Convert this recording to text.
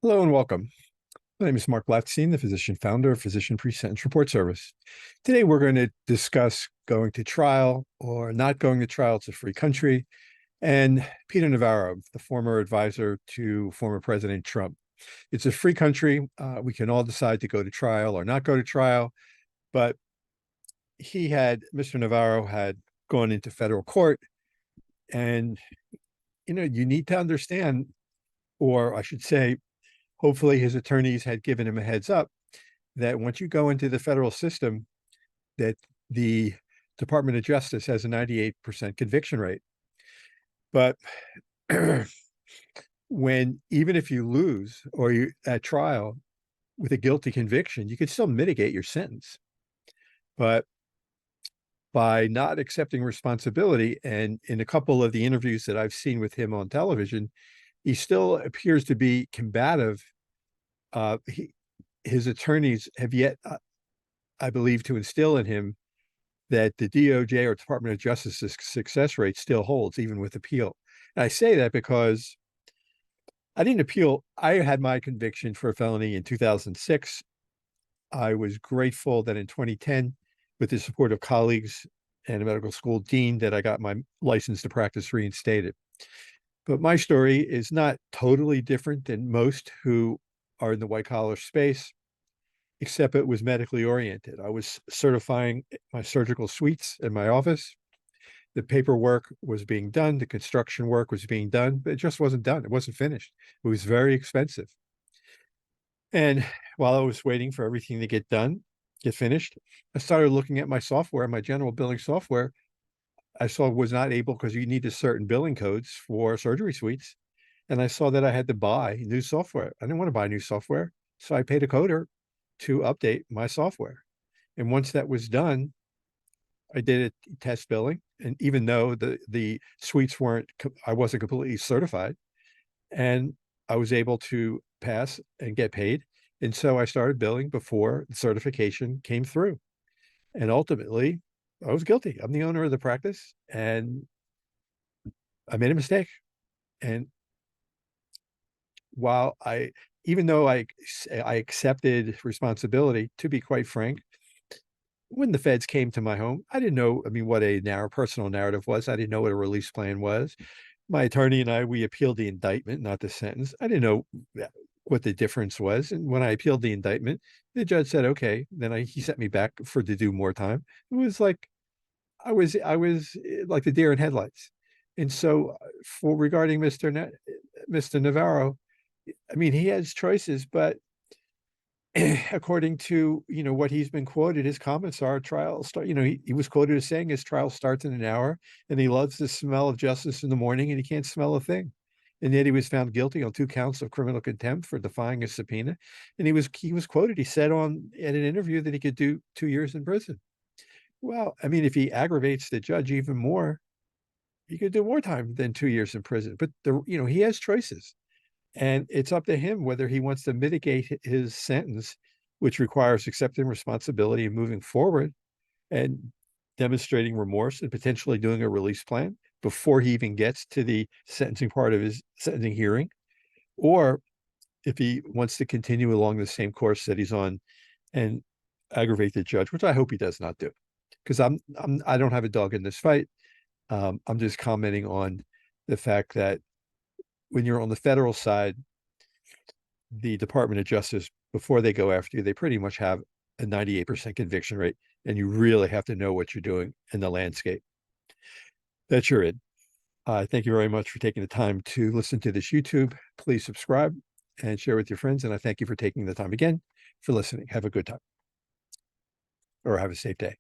Hello and welcome. My name is Marc Blatstein, the physician founder of Physician Pre-Sentence Report Service. Today, we're going to discuss going to trial or not going to trial. It's a free country. And Peter Navarro, the former advisor to former President Trump. It's a free country. We can all decide to go to trial or not go to trial. But Mr. Navarro had gone into federal court. And, you need to understand, or I should say, hopefully his attorneys had given him a heads up that once you go into the federal system, that the Department of Justice has a 98% conviction rate. But even if you lose or you at trial with a guilty conviction, you can still mitigate your sentence. But by not accepting responsibility, and in a couple of the interviews that I've seen with him on television, he still appears to be combative. His attorneys have yet, I believe, to instill in him that the DOJ or Department of Justice's success rate still holds, even with appeal. And I say that because I didn't appeal. I had my conviction for a felony in 2006. I was grateful that in 2010, with the support of colleagues and a medical school dean, that I got my license to practice reinstated. But my story is not totally different than most who are in the white collar space, except it was medically oriented. I was certifying my surgical suites in my office. The paperwork was being done, the construction work was being done, but it just wasn't done. It wasn't finished. It was very expensive. And while I was waiting for everything to get done, get finished, I started looking at my software, my general billing software. I saw was not able, because you needed certain billing codes for surgery suites. And I saw that I had to buy new software. I didn't want to buy new software. So I paid a coder to update my software. And once that was done, I did a test billing. And even though the suites I wasn't completely certified, and I was able to pass and get paid. And so I started billing before the certification came through. And ultimately, I was guilty. I'm the owner of the practice, and I made a mistake. And while even though I accepted responsibility, to be quite frank, when the feds came to my home, I didn't know, what a personal narrative was. I didn't know what a release plan was. My attorney and we appealed the indictment, not the sentence. I didn't know what the difference was. And when I appealed the indictment, the judge said, okay, then he sent me back to do more time. It was like, I was like the deer in headlights. And so regarding Mr. Navarro, he has choices, but according to what he's been quoted, his comments are trial start. He was quoted as saying his trial starts in an hour, and he loves the smell of justice in the morning, and he can't smell a thing. And yet he was found guilty on 2 counts of criminal contempt for defying a subpoena. And he was quoted. He said in an interview that he could do 2 years in prison. Well, if he aggravates the judge even more, he could do more time than 2 years in prison. But he has choices. And it's up to him whether he wants to mitigate his sentence, which requires accepting responsibility and moving forward and demonstrating remorse and potentially doing a release plan before he even gets to the sentencing part of his sentencing hearing, or if he wants to continue along the same course that he's on and aggravate the judge, which I hope he does not do, because I don't have a dog in this fight. I'm just commenting on the fact that when you're on the federal side, the Department of Justice, before they go after you, they pretty much have a 98% conviction rate, and you really have to know what you're doing in the landscape. That's your it. Thank you very much for taking the time to listen to this YouTube. Please subscribe and share with your friends. And I thank you for taking the time again for listening. Have a good time, or have a safe day.